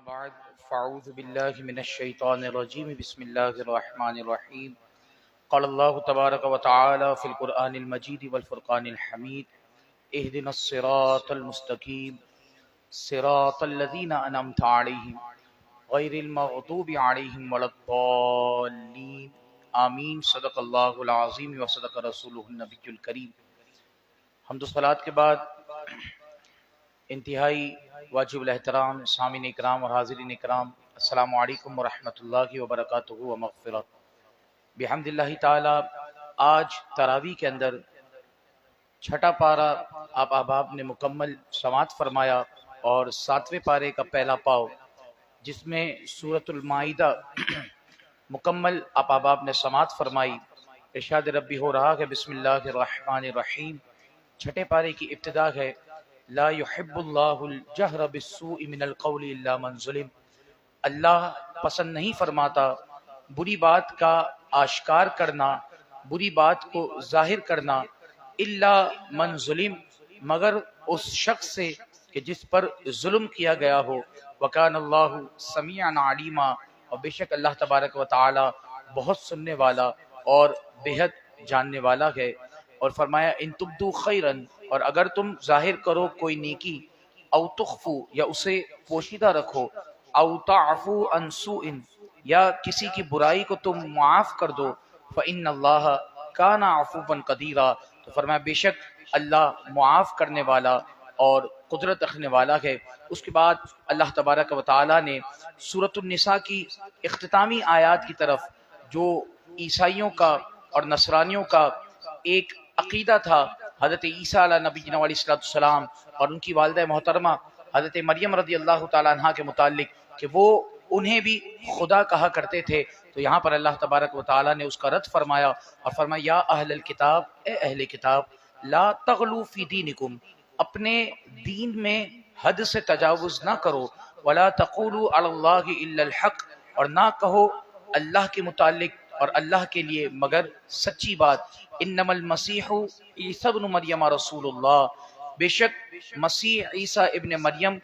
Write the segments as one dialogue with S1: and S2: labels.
S1: بعد فاعوذ باللہ من الشیطان الرجیم بسم اللہ الرحمن الرحیم قال اللہ تبارک و تعالی فی القرآن المجید والفرقان الحمید اہدنا الصراط المستقیم صراط الذین انعمت علیہم غیر المغضوب علیہم ولا الضالین آمین۔ صدق اللہ العظیم و صدق رسولہ النبی الکریم۔ حمد و صلوات کے بعد انتہائی واجب الاحترام سامعین اکرام اور حاضرین اکرام، السلام علیکم ورحمۃ اللہ وبرکاتہ و مغفرت۔ بحمد اللہ تعالی آج تراویح کے اندر چھٹا پارہ آپ احباب نے مکمل سماعت فرمایا اور ساتویں پارے کا پہلا پاؤ جس میں سورۃ المائدہ مکمل آپ احباب نے سماعت فرمائی۔ ارشاد ربی ہو رہا ہے بسم اللہ الرحمن الرحیم۔ چھٹے پارے کی ابتدا ہے لا يحب اللہ الجہر بالسوء من القول الا من ظلم۔ اللہ پسند نہیں فرماتا بری بات کا آشکار کرنا، بری بات کو ظاہر کرنا، الا من ظلم مگر اس شخص سے کہ جس پر ظلم کیا گیا ہو۔ وکان اللہ سمیعا علیما، اور بے شک اللہ تبارک و تعالی بہت سننے والا اور بےحد جاننے والا ہے۔ اور فرمایا ان تبدو خیرن، اور اگر تم ظاہر کرو کوئی نیکی، او تخفو یا اسے پوشیدہ رکھو، او تعفو عن سوء یا کسی کی برائی کو تم معاف کر دو، فإن اللہ کان عفوا قدیرا، تو فرمایا بے شک اللہ معاف کرنے والا اور قدرت رکھنے والا ہے۔ اس کے بعد اللہ تبارک و تعالی نے سورۃ النساء کی اختتامی آیات کی طرف جو عیسائیوں کا اور نصرانیوں کا ایک عقیدہ تھا حضرت عیسیٰ علیہ نبی علیہ السلام اور ان کی والدہ محترمہ حضرت مریم رضی اللہ تعالیٰ عنہ کے متعلق کہ وہ انہیں بھی خدا کہا کرتے تھے، تو یہاں پر اللہ تبارک و تعالیٰ نے اس کا رد فرمایا اور فرمایا یا اہل الکتاب، اے اہل کتاب، لا تغلو فی دینکم، اپنے دین میں حد سے تجاوز نہ کرو، ولا تقولوا علی اللہ الا الحق، اور نہ کہو اللہ کے متعلق اور اللہ کے لیے مگر سچی بات۔ انما المسیح عیسیٰ ابن مریم رسول اللہ، بے شک مسیح عیسیٰ ابن مریم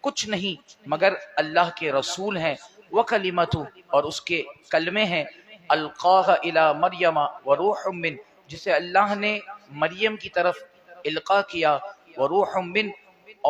S1: کچھ نہیں مگر اللہ کے رسول ہیں، وکلمتہ، اور اس کے کلمے ہیں، القاہ الی مریم وروح من، جسے اللہ نے مریم کی طرف القاء کیا، وروح من،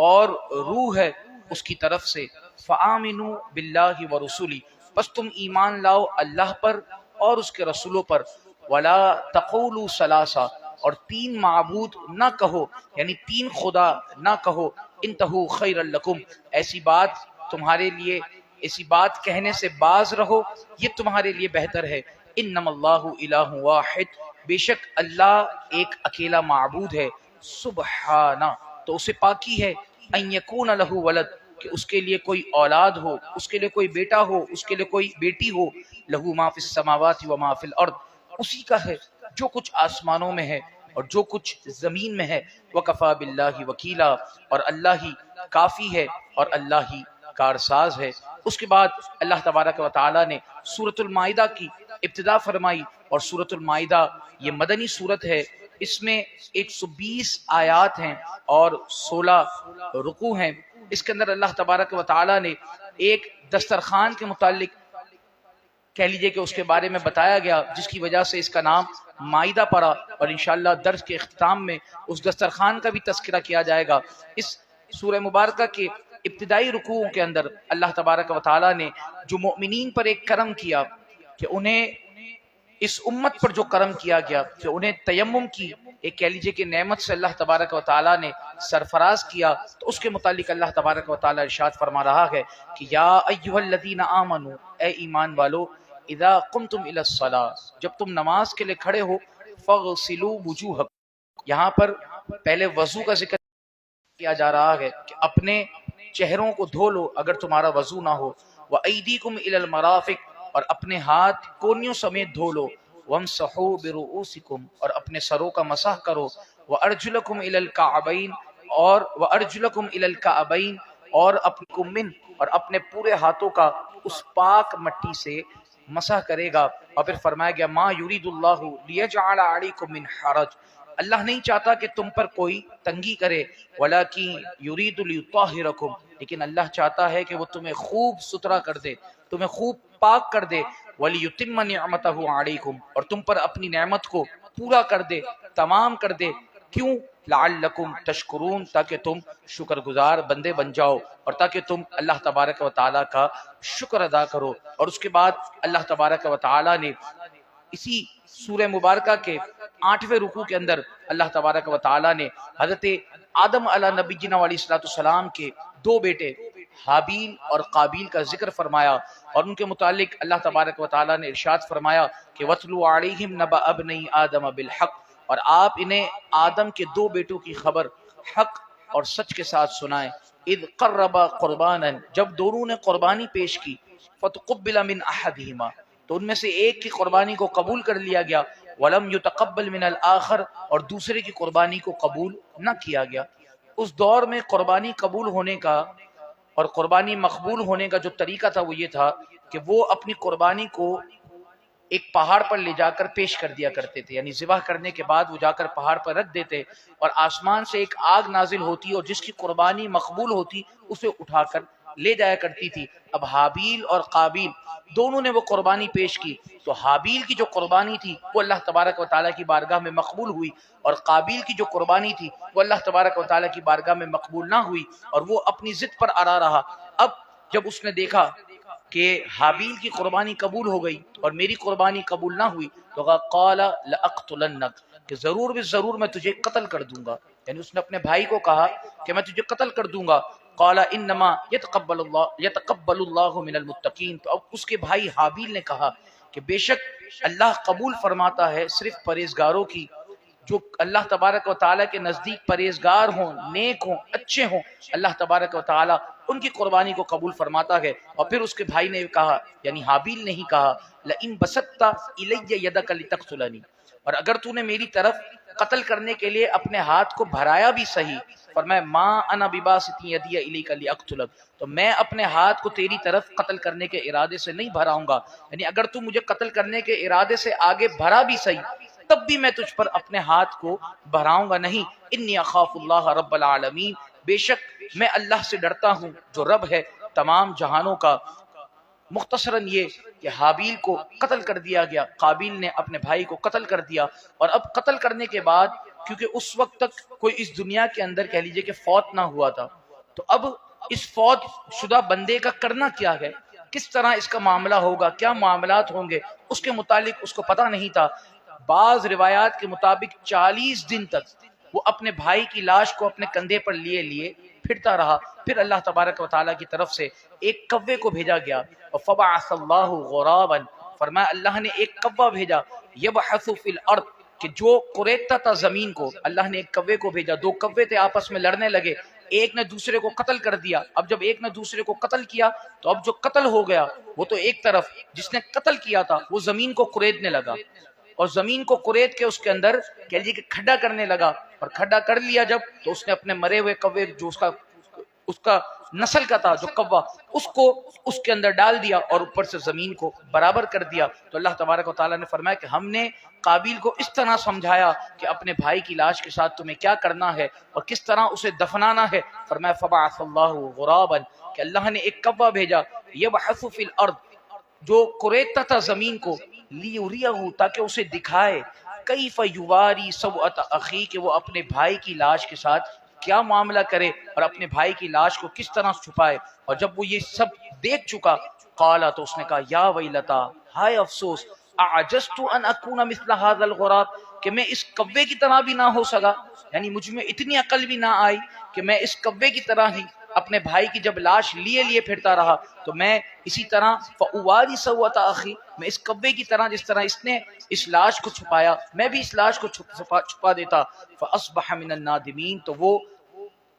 S1: اور روح ہے اس کی طرف سے، فآمنوا باللہ ورسولی، بس تم ایمان لاؤ اللہ پر اور اس کے رسولوں پر، ولا تقولوا ثلاثہ، اور تین معبود نہ کہو، یعنی تین خدا نہ کہو، انتہو خیر لکم، ایسی بات تمہارے لیے، ایسی بات کہنے سے باز رہو، یہ تمہارے لیے بہتر ہے۔ انما اللہ الہ واحد، بے شک اللہ ایک اکیلا معبود ہے، سبحانہ، تو اسے پاکی ہے، ان یکون لہ ولد، کہ اس کے لیے کوئی اولاد ہو، اس کے لیے کوئی بیٹا ہو، اس کے لیے کوئی بیٹی ہو، لہو ما فی السماوات و ما فی الارض، اسی کا ہے جو کچھ آسمانوں میں ہے اور جو کچھ زمین میں ہے، وکفا باللہ وکیلا، اور اللہ ہی کافی ہے اور اللہ ہی کارساز ہے۔ اس کے بعد اللہ تبارک و تعالی نے سورۃ المائدہ کی ابتدا فرمائی، اور سورۃ المائدہ یہ مدنی سورت ہے، اس میں 120 آیات ہیں اور 16 رکوع ہیں۔ اس کے اندر اللہ تبارک و تعالی نے ایک دسترخوان کے متعلق کہہ لیجئے کہ اس کے بارے میں بتایا گیا، جس کی وجہ سے اس کا نام مائدہ پڑا، اور انشاءاللہ درس کے اختتام میں اس دسترخوان کا بھی تذکرہ کیا جائے گا۔ اس سورہ مبارکہ کے ابتدائی رکوعوں کے اندر اللہ تبارک و تعالی نے جو مؤمنین پر ایک کرم کیا کہ انہیں اس امت پر جو کرم کیا گیا کہ انہیں تیمم کی ایک کہہ لیجئے کہ نعمت سے اللہ تبارک و تعالی نے سرفراز کیا، تو اس کے متعلق اللہ تبارک و تعالی ارشاد فرما رہا ہے کہ یا ایھا الذین آمنوا، اے ایمان والو، اذا قمتم الی الصلاۃ، جب تم نماز کے لیے کھڑے ہو، فاغسلوا وجوہکم، یہاں پر پہلے وضو کا ذکر کیا جا رہا ہے کہ اپنے چہروں کو دھو لو اگر تمہارا وضو نہ ہو، وایدیکم الی المرافق، اور اپنے ہاتھ کونیوں سمیت دھو لو، وامسحوا برؤوسکم، اور اپنے سروں کا مسح کرو، وارجلکم الی الکعبین، اور وارجلکم الی الکعبین، اور اپنے کمن، اور اپنے پورے ہاتھوں کا اس پاک مٹی سے مسح کرے گا۔ اور پھر فرمایا گیا ما یرید اللہ لیجعل علیکم من حرج، اللہ نہیں چاہتا کہ تم پر کوئی تنگی کرے، ولیکن یرید لیطہرکم، لیکن اللہ چاہتا ہے کہ وہ تمہیں خوب ستھرا کر دے، تمہیں خوب پاک کر دے، وَلِيُتِمَّ نِعْمَتَهُ عَلَيْكُمْ، اور تم پر اپنی نعمت کو پورا کر دے، تمام کر دے۔ کیوں؟ لعلکم تشکرون، تاکہ تم شکر گزار بندے بن جاؤ، اور تاکہ تم اللہ تبارک و تعالیٰ کا شکر ادا کرو۔ اور اس کے بعد اللہ تبارک و تعالیٰ نے اسی سورہ مبارکہ کے 8ویں رکوع کے اندر اللہ تبارک و تعالیٰ نے حضرت آدم علیہ نبی جنا علیہ السلام کے دو بیٹے حابیل اور قابیل کا ذکر فرمایا، اور ان کے متعلق اللہ تبارک و تعالیٰ نے ارشاد فرمایا کہ وَاتْلُ عَلَيْهِمْ نَبَأَ ابْنَيْ آدَمَ بِالْحَقِّ، اور آپ انہیں آدم کے دو بیٹوں کی خبر حق اور سچ کے ساتھ سنائیں۔ اذ قربا قربانا، جب دونوں نے قربانی پیش کی، فتقبل من احدہما، تو ان میں سے ایک کی قربانی کو قبول کر لیا گیا، ولم یتقبل من الآخر، اور دوسرے کی قربانی کو قبول نہ کیا گیا۔ اس دور میں قربانی قبول ہونے کا اور قربانی مقبول ہونے کا جو طریقہ تھا وہ یہ تھا کہ وہ اپنی قربانی کو ایک پہاڑ پر لے جا کر پیش کر دیا کرتے تھے، یعنی ذبح کرنے کے بعد وہ جا کر پہاڑ پر رکھ دیتے، اور آسمان سے ایک آگ نازل ہوتی اور جس کی قربانی مقبول ہوتی اسے اٹھا کر لے جایا کرتی تھی۔ اب حابیل اور قابیل دونوں نے وہ قربانی پیش کی، تو حابیل کی جو قربانی تھی وہ اللہ تبارک و تعالیٰ کی بارگاہ میں مقبول ہوئی، اور قابیل کی جو قربانی تھی وہ اللہ تبارک و تعالیٰ کی بارگاہ میں مقبول نہ ہوئی، اور وہ اپنی ضد پر اڑا رہا۔ اب جب اس نے دیکھا کہ حابیل کی قربانی قبول ہو گئی اور میری قربانی قبول نہ ہوئی، تو کہا قال لأقتلنک، کہ ضرور بھی ضرور میں تجھے قتل کر دوں گا، یعنی اس نے اپنے بھائی کو کہا کہ میں تجھے قتل کر دوں گا۔ قال انما یتقبل اللہ من المتقین، تو اب اس کے بھائی حابیل نے کہا کہ بے شک اللہ قبول فرماتا ہے صرف پرہیزگاروں کی، جو اللہ تبارک و تعالیٰ کے نزدیک پرہیزگار ہوں، نیک ہوں، اچھے ہوں، اللہ تبارک و تعالیٰ ان کی قربانی کو قبول فرماتا ہے۔ اور پھر اس کے بھائی نے کہا، یعنی حابیل نے ہی کہا، لئن بسطت الی یدک لتقتلنی، اور اگر تو نے میری طرف قتل کرنے کے لیے اپنے ہاتھ کو بھرایا بھی صحیح، فرمایا ما انا بباسط یدی الیک لاقتلک، تو میں اپنے ہاتھ کو تیری طرف قتل کرنے کے ارادے سے نہیں بھراؤں گا، یعنی اگر تو مجھے قتل کرنے کے ارادے سے آگے بھرا بھی صحیح تب بھی میں تجھ پر اپنے ہاتھ کو بھراؤں گا نہیں۔ انی اخاف اللہ رب العالمین، بے شک میں اللہ سے ڈرتا ہوں جو رب ہے تمام جہانوں کا۔ مختصراً یہ کہ حابیل کو قتل کر دیا گیا، قابیل نے اپنے بھائی کو قتل کر دیا، اور اب قتل کرنے کے بعد کیونکہ اس وقت تک کوئی اس دنیا کے اندر کہہ لیجئے کہ فوت نہ ہوا تھا، تو اب اس فوت شدہ بندے کا کرنا کیا ہے، کس طرح اس کا معاملہ ہوگا، کیا معاملات ہوں گے، اس کے متعلق اس کو پتہ نہیں تھا۔ بعض روایات کے مطابق 40 دن تک وہ اپنے بھائی کی لاش کو اپنے کندھے پر لیے لیے پھرتا رہا۔ پھر اللہ تبارک و تعالیٰ کی طرف سے ایک کوے کو بھیجا گیا، فبعث اللہ غرابا، فرمایا اللہ نے ایک کوا بھیجا، یبحث فی الارض، کہ جو قریدتا تھا زمین کو، اللہ نے ایک کوے کو بھیجا، دو کوے تھے آپس میں لڑنے لگے، ایک نے دوسرے کو قتل کر دیا۔ اب جب ایک نے دوسرے کو قتل کیا تو اب جو قتل ہو گیا وہ تو ایک طرف، جس نے قتل کیا تھا وہ زمین کو قریدنے لگا، اور زمین کو قرید کے اس کے اندر کہہ لیجیے کہ کھڈا کرنے لگا، اور کھڈا کر لیا جب تو اس نے اپنے مرے ہوئے کوے جو اس کا نسل کا تھا جو کوا، اس کو اس کے اندر ڈال دیا اور اوپر سے زمین کو برابر کر دیا۔ تو اللہ تبارک و تعالیٰ نے فرمایا کہ ہم نے قابیل کو اس طرح سمجھایا کہ اپنے بھائی کی لاش کے ساتھ تمہیں کیا کرنا ہے اور کس طرح اسے دفنانا ہے۔ فرمایا فبعث اللہ غرابا، کہ اللہ نے ایک کوا بھیجا، یبحث فی الارض، جو قریدتا تھا زمین کو، لیریہ، تاکہ اسے دکھائے، کیف یواری سوءۃ اخی، کہ وہ اپنے بھائی کی لاش کے ساتھ کیا معاملہ کرے اور اپنے بھائی کی لاش کو کس طرح چھپائے۔ اور جب وہ یہ سب دیکھ چکا، قالا، تو اس نے کہا یا ویلتا، ہائے افسوس، اعجزت ان اکون مثل هذا الغراب، کہ میں اس کوے کی طرح بھی نہ ہو سکا، یعنی مجھ میں اتنی عقل بھی نہ آئی کہ میں اس کوے کی طرح ہی اپنے بھائی کی جب لاش لیے لیے پھرتا رہا تو میں اسی طرح فاواری سوءۃ اخی، میں اس کوے کی طرح جس طرح اس نے اس لاش کو چھپایا میں بھی اس لاش کو چھپا دیتا۔ فاصبح من النادمین، تو وہ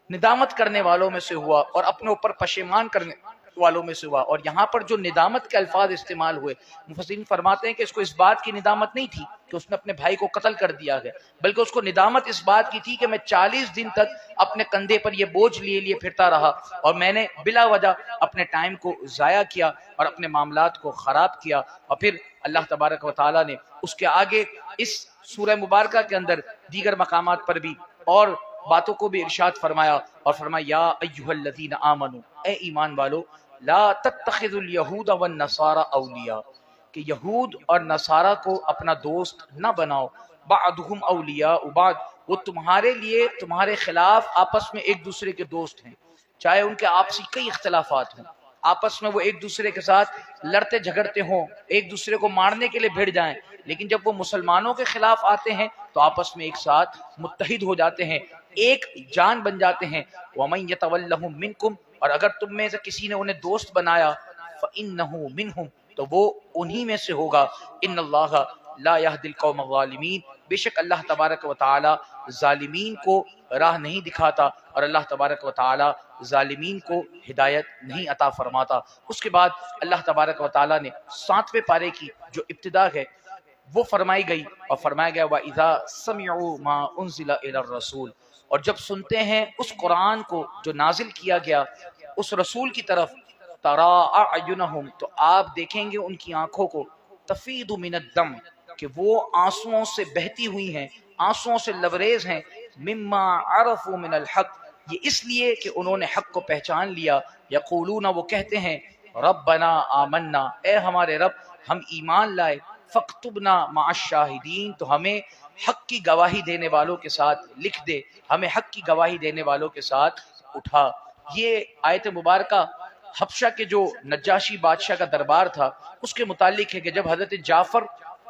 S1: ندامت کرنے والوں میں سے ہوا اور اپنے اوپر پشیمان کرنے والوں میں سے ہوا۔ اور یہاں پر جو ندامت کے الفاظ استعمال ہوئے، مفسرین فرماتے ہیں کہ اس کو اس بات کی ندامت نہیں تھی کہ اس نے اپنے بھائی کو قتل کر دیا ہے، بلکہ اس کو ندامت اس بات کی تھی کہ میں 40 دن تک اپنے کندھے پر یہ بوجھ لیے لیے پھرتا رہا اور میں نے بلا وجہ اپنے ٹائم کو ضائع کیا اور اپنے معاملات کو خراب کیا۔ اور پھر اللہ تبارک و تعالیٰ نے اس کے آگے اس سورہ مبارکہ کے اندر دیگر مقامات پر بھی اور باتوں کو بھی ارشاد فرمایا اور فرمایا یا ایھا الذین آمنوا اے ایمان والو لا تتخذوا الیہود والنصارى اولیاء، کہ یہود اور نصارہ کو اپنا دوست نہ بناؤ، بعضهم اولیاء بعض، وہ تمہارے لیے تمہارے خلاف آپس میں ایک دوسرے کے دوست ہیں، چاہے ان کے آپسی کئی اختلافات ہوں، آپس میں وہ ایک دوسرے کے ساتھ لڑتے جھگڑتے ہوں، ایک دوسرے کو مارنے کے لیے بھیڑ جائیں، لیکن جب وہ مسلمانوں کے خلاف آتے ہیں تو آپس میں ایک ساتھ متحد ہو جاتے ہیں، ایک جان بن جاتے ہیں۔ وَمَن يَتَوَلَّهُم مِّنكُمْ، اور اگر تم میں سے کسی نے انہیں دوست بنایا، فَإِنَّهُ مِنْهُمْ، تو وہ انہی میں سے ہوگا۔ ان اللہ لا يهدي القوم الظالمین، بے شک اللہ تبارک و تعالی ظالمین کو راہ نہیں دکھاتا، اور اللہ تبارک و تعالی ظالمین کو ہدایت نہیں عطا فرماتا۔ اس کے بعد اللہ تبارک و تعالی نے 7ویں پارے کی جو ابتدا ہے وہ فرمائی گئی، اور فرمایا گیا وَإِذَا سَمِعُوا مَا أُنزِلَ إِلَى الرَّسُولِ، اور جب سنتے ہیں اس قرآن کو جو نازل کیا گیا اس رسول کی طرف، تَرَىٰ أَعْيُنَهُمْ، تو آپ دیکھیں گے ان کی آنکھوں کو، تفیض من الدم، کہ وہ آنسوؤں سے بہتی ہوئی ہیں، آنسوؤں سے لبریز ہیں، مما عرفوا من الحق، یہ اس لیے کہ انہوں نے حق کو پہچان لیا، یقولون، وہ کہتے ہیں، ربنا آمنا، اے ہمارے رب ہم ایمان لائے، فاکتبنا مع الشاہدین، تو ہمیں حق کی گواہی دینے والوں کے ساتھ لکھ دے، ہمیں حق کی گواہی دینے والوں کے ساتھ اٹھا۔ یہ آیت مبارکہ حبشہ کے جو نجاشی بادشاہ کا دربار تھا اس کے متعلق ہے کہ جب حضرت جعفر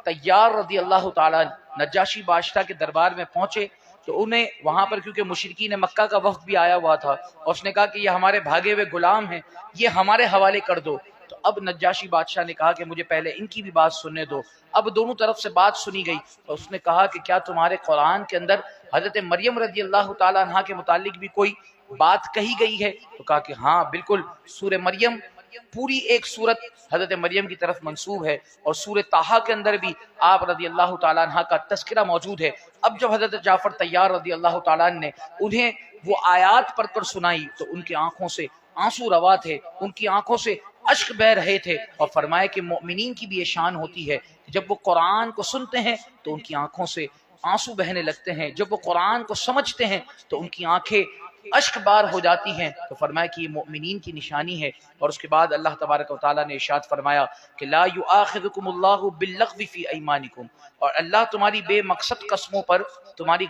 S1: طیار رضی اللہ تعالیٰ نجاشی بادشاہ کے دربار میں پہنچے تو انہیں وہاں پر، کیونکہ مشرکین مکہ کا وفد بھی آیا ہوا تھا، اور اس نے کہا کہ یہ ہمارے بھاگے ہوئے غلام ہیں، یہ ہمارے حوالے کر دو، تو اب نجاشی بادشاہ نے کہا کہ مجھے پہلے ان کی بھی بات سننے دو۔ اب دونوں طرف سے بات سنی گئی، اور اس نے کہا کہ کیا تمہارے قرآن کے اندر حضرت مریم رضی اللہ تعالیٰ عنہ کے متعلق بھی کوئی بات کہی گئی ہے؟ تو کہا کہ ہاں بالکل، سورہ مریم پوری ایک سورت حضرت مریم کی طرف منسوب ہے، اور سورہ طٰہٰ کے اندر بھی آپ رضی اللہ تعالیٰ عنہ کا تذکرہ موجود ہے۔ اب جب حضرت جعفر طیار رضی اللہ تعالیٰ عنہ نے انہیں وہ آیات پڑھ کر سنائی تو ان کی آنکھوں سے آنسو روا تھے، ان کی آنکھوں سے اشک بہہ رہے تھے، اور فرمایا کہ مؤمنین کی بھی یہ شان ہوتی ہے کہ جب وہ قرآن کو سنتے ہیں تو ان کی آنکھوں سے آنسو بہنے لگتے ہیں، جب وہ قرآن کو سمجھتے ہیں تو ان کی آنکھیں اشک بار ہو جاتی ہیں، تو فرمایا کہ یہ مؤمنین کی نشانی ہے۔ اور اس کے بعد اللہ تبارک و تعالیٰ نے ارشاد فرمایا کہ لا یؤاخذکم اللہ باللغو فی ایمانکم، اور اللہ تمہاری بے مقصد قسموں پر تمہاری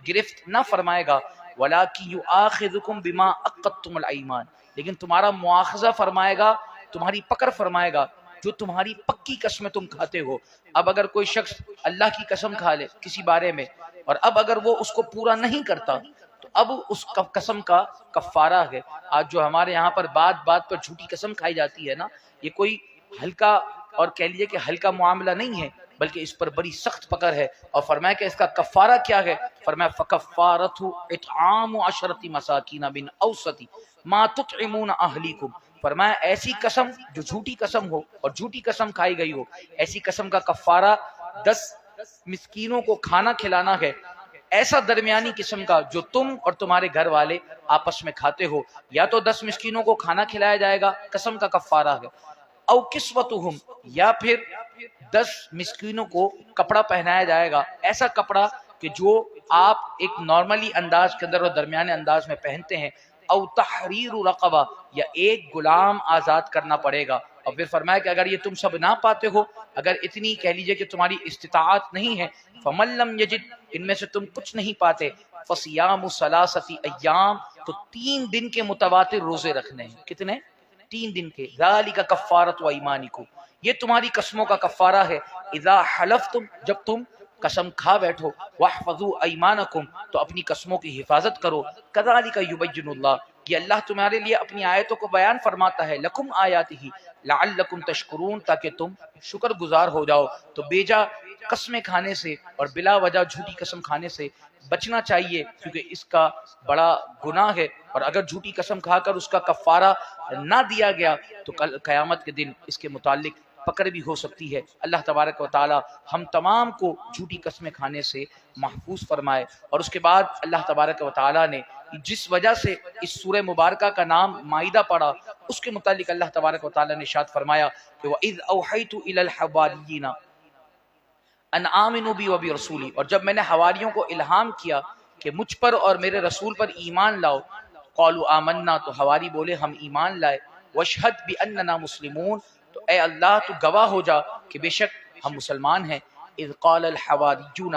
S1: گرفت نہ فرمائے گا، ولکن یؤاخذکم بما عقدتم الایمان، لیکن تمہارا مواخذہ فرمائے گا، تمہاری پکڑ فرمائے گا جو تمہاری پکی قسمیں تم کھاتے ہو۔ اب اگر کوئی شخص اللہ کی قسم کھا لے کسی بارے میں، اور اب اگر وہ اس کو پورا نہیں کرتا تو اب اس قسم کا کفارہ ہے۔ آج جو ہمارے یہاں پر بات بات پر جھوٹی قسم کھائی جاتی ہے نا، یہ کوئی ہلکا اور کہہ لیجیے کہ ہلکا معاملہ نہیں ہے، بلکہ اس پر بڑی سخت پکڑ ہے۔ اور فرمایا کہ اس کا کفارہ کیا ہے؟ فرمایا فکفارتہ اطعام 10 مساکین من اوسط ما تطعمون اہلیکم، فرمایا ایسی قسم جو جھوٹی قسم ہو اور جھوٹی قسم کھائی گئی ہو، ایسی قسم کا کفارہ 10 مسکینوں کو کھانا کھلانا ہے، ایسا درمیانی قسم کا جو تم اور تمہارے گھر والے آپس میں کھاتے ہو۔ یا تو 10 مسکینوں کو کھانا کھلایا جائے گا، قسم کا کفارہ ہے، او کسوتہم، یا پھر 10 مسکینوں کو کپڑا پہنایا جائے گا، ایسا کپڑا کہ جو آپ ایک نارملی انداز کے اندر اور درمیانے انداز میں پہنتے ہیں، او تحریر رقبہ، یا ایک غلام آزاد کرنا پڑے گا۔ اور پھر فرمایا کہ اگر یہ تم سب نہ پاتے ہو، اگر اتنی کہہ لیجئے کہ تمہاری استطاعت نہیں ہے، فمن لم یجد، ان میں سے تم کچھ نہیں پاتے، فصیام 3 ایام، تو 3 دن کے متواتر روزے رکھنے ہیں۔ کتنے؟ 3 دن کے۔ ذالک کفارۃ ایمانکم، یہ تمہاری قسموں کا کفارہ ہے۔ اذا حلفتم، جب تم قسم کھا بیٹھو، واحفظوا ایمانکم، تو اپنی قسموں کی حفاظت کرو۔ کذالک یبین اللہ، یہ اللہ تمہارے لیے اپنی آیتوں کو بیان فرماتا ہے، لکم آیاتہ لعلکم تشکرون، تاکہ تم شکر گزار ہو جاؤ۔ تو بیجا قسمیں کھانے سے اور بلا وجہ جھوٹی قسم کھانے سے بچنا چاہیے، کیونکہ اس کا بڑا گناہ ہے، اور اگر جھوٹی قسم کھا کر اس کا کفارہ نہ دیا گیا تو کل قیامت کے دن اس کے متعلق پکڑ بھی ہو سکتی ہے۔ اللہ تبارک و تعالی ہم تمام کو جھوٹی قسمیں کھانے سے محفوظ فرمائے۔ اور اس کے بعد اللہ تبارک و تعالی نے جس وجہ سے اس سورہ مبارکہ کا نام مائدہ پڑا، اس کے متعلق اللہ تبارک و تعالی نے ارشاد فرمایا کہ وَإِذْ أَوْحَيْتُ إِلَى الْحَوَارِيِّينَ أَنْ آمِنُوا بِي وَبِرَسُولِي، اور جب میں نے حواریوں کو الہام کیا کہ مجھ پر اور میرے رسول پر ایمان لاؤ، قالوا آمنا، تو حواری بولے ہم ایمان لائے، واشہد باننا مسلمون، تو اے اللہ تو گواہ ہو جا کہ بے شک ہم مسلمان ہیں۔ اذ قال الحواریون،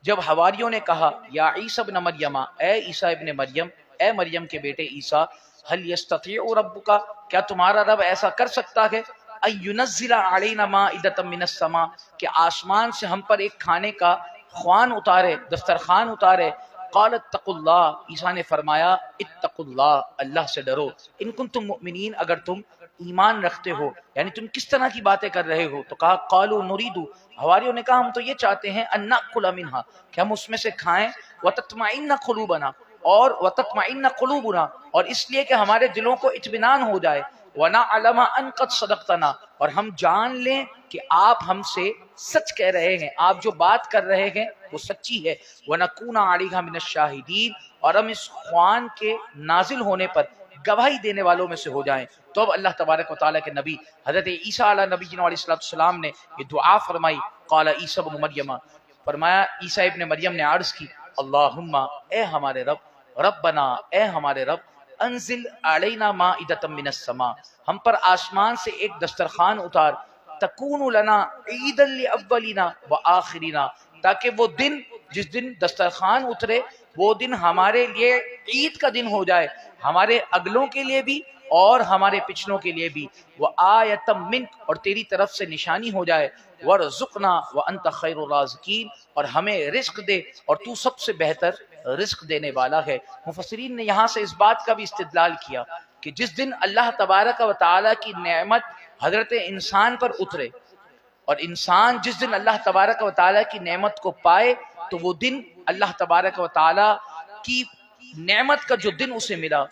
S1: جب حواریوں نے کہا یا عیسی ابن مریم، اے عیسیٰ ابن مریم، اے مریم کے بیٹے عیسیٰ، هل یستطیع ربک، کیا تمہارا رب ایسا کر سکتا ہے، ان ینزل علینا مائدۃ من السماء، کہ آسمان سے ہم پر ایک کھانے کا خوان اتارے، دسترخوان اتارے۔ قال اتقوا اللہ، عیسیٰ نے فرمایا اتقوا اللہ، اللہ سے ڈرو، ان کنتم مؤمنین، اگر تم ایمان رکھتے ہو، یعنی تم کس طرح کی باتیں کر رہے ہو؟ تو کہا قالوا نريد، حواریوں نے کہا ہم تو یہ چاہتے ہیں ان ناکل منہا، کہ ہم اس میں سے کھائیں، وتطمئن قلوبنا، اور وتطمئن قلوبنا، اور اس لیے کہ ہمارے دلوں کو اطمینان ہو جائے، ونعلم ان قد صدقتنا، اور ہم جان لیں کہ آپ ہم سے سچ کہہ رہے ہیں، آپ جو بات کر رہے ہیں وہ سچی ہے، ونکون علیہا من الشاہدین، اور ہم اس خوان کے نازل ہونے پر گواہی دینے والوں میں سے ہو جائیں۔ تو اب اللہ تبارک و تعالیٰ کے نبی حضرت عیسیٰ علیہ نبی علیہ السلام نے یہ دعا فرمائی، قال عیسیٰ ابن مریم، فرمایا عیسیٰ ابن مریم نے عرض کی، اللہم، اے ہمارے رب، ربنا، اے ہمارے رب، انزل علینا مائدۃ من السماء، ہم پر آسمان سے ایک دسترخوان اتار، تکون لنا عیدا لاولینا وآخرینا، تاکہ وہ دن جس دن دسترخوان اترے وہ دن ہمارے لیے عید کا دن ہو جائے، ہمارے اگلوں کے لیے بھی اور ہمارے پچھلوں کے لیے بھی، وآیۃ منک، اور تیری طرف سے نشانی ہو جائے، وارزقنا وانت خیر الرازقین، اور ہمیں رزق دے اور تو سب سے بہتر رزق دینے والا ہے۔ مفسرین نے یہاں سے اس بات کا بھی استدلال کیا کہ جس دن اللہ تبارک و تعالیٰ کی نعمت حضرت انسان پر اترے، اور انسان جس دن اللہ تبارک و تعالیٰ کی نعمت کو پائے، تو وہ دن اللہ تبارک و تعالیٰ کی نعمت کا جو دن اسے ملا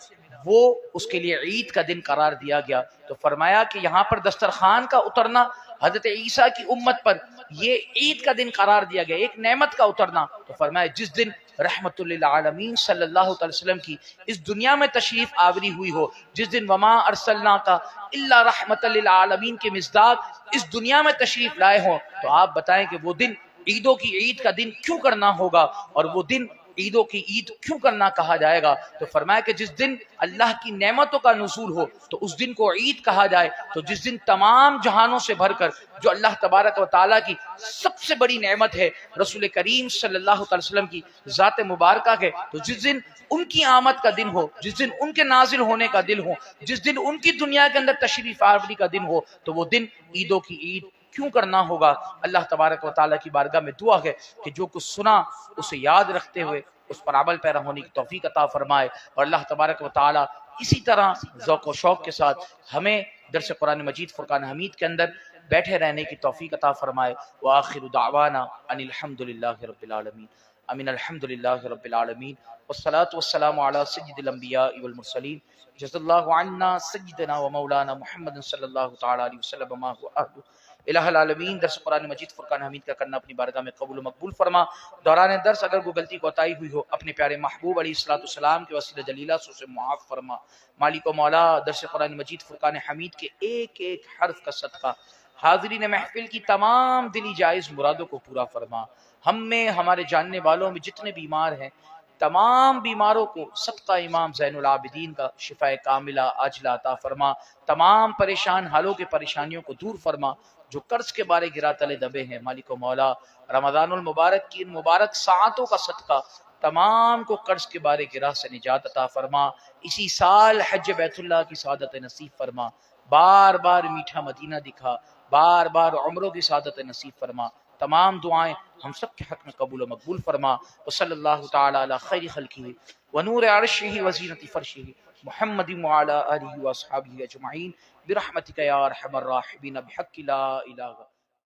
S1: وہ اس کے لیے عید کا دن قرار دیا گیا۔ تو فرمایا کہ یہاں پر دسترخوان کا اترنا حضرت عیسیٰ کی امت پر یہ عید کا دن قرار دیا گیا، ایک نعمت کا اترنا۔ تو فرمایا جس دن رحمت للعالمین صلی اللہ علیہ وسلم کی اس دنیا میں تشریف آوری ہوئی ہو، جس دن وما ارسلناک الا رحمت للعالمین کے مصداق اس دنیا میں تشریف لائے ہوں، تو آپ بتائیں کہ وہ دن عیدوں کی عید کا دن کیوں کرنا ہوگا، اور وہ دن عیدوں کی عید کیوں کرنا کہا جائے گا؟ تو فرمایا کہ جس دن اللہ کی نعمتوں کا نزول ہو تو اس دن کو عید کہا جائے، تو جس دن تمام جہانوں سے بھر کر جو اللہ تبارک و تعالیٰ کی سب سے بڑی نعمت ہے رسول کریم صلی اللہ علیہ وسلم کی ذات مبارکہ ہے، تو جس دن ان کی آمد کا دن ہو، جس دن ان کے نازل ہونے کا دن ہو، جس دن ان کی دنیا کے اندر تشریف آوری کا دن ہو، تو وہ دن عیدوں کی عید کیوں کرنا ہوگا؟ اللہ تبارک و تعالیٰ کی بارگاہ میں دعا ہے کہ جو کچھ سنا اسے یاد رکھتے ہوئے اس پر عمل پیرا ہونے کی توفیق عطا فرمائے، اور اللہ تبارک و تعالیٰ اسی طرح ذوق و شوق کے ساتھ ہمیں درس قرآن مجید فرقان حمید کے اندر بیٹھے رہنے کی توفیق عطا فرمائے۔ وآخر دعوانا ان الحمد للہ رب العالمین، امین الحمد للہ رب العالمین، والصلاة والسلام علی سید الانبیاء والمرسلین، جزا اللہ عنا سیدنا و مولانا محمد صلی اللہ تعالی علیہ وسلم ما هو اہل۔ الہ العالمین درس قرآن مجید فرقان حمید کا کرنا اپنی بارگاہ میں قبول و مقبول فرما۔ دوران درس اگر کوئی غلطی کوتاہی ہوئی ہو اپنے پیارے محبوب علیہ الصلوۃ والسلام کے وسیلہ جلیلہ سے اسے معاف فرما۔ مالک و مولا درس قرآن مجید فرقان حمید کے ایک ایک حرف کا صدقہ حاضرین محفل کی تمام دلی جائز مرادوں کو پورا فرما۔ ہم میں ہمارے جاننے والوں میں جتنے بیمار ہیں تمام بیماروں کو صدقہ امام زین العابدین کا شفاء کاملہ عاجلہ عطا فرما۔ تمام پریشان حالوں کے پریشانیوں کو دور فرما۔ جو قرض کے بارے گرا تلے دبے ہیں مالک و مولا رمضان المبارک کی ان مبارک ساعتوں کا صدقہ تمام کو قرض کے بارے گرا سے نجات عطا فرما۔ اسی سال حج بیت اللہ کی سعادت نصیب فرما۔ بار بار میٹھا مدینہ دکھا، بار بار عمروں کی سعادت نصیب فرما۔ تمام دعائیں ہم سب کے حق میں قبول و مقبول فرما۔ وصلی اللہ تعالی علی خیر خلقہ ونور عرشہ وزینۃ فرشہ محمد وعلی آلہ واصحابہ اجمعین برحمتک یا ارحم الراحمین بحق لا الہ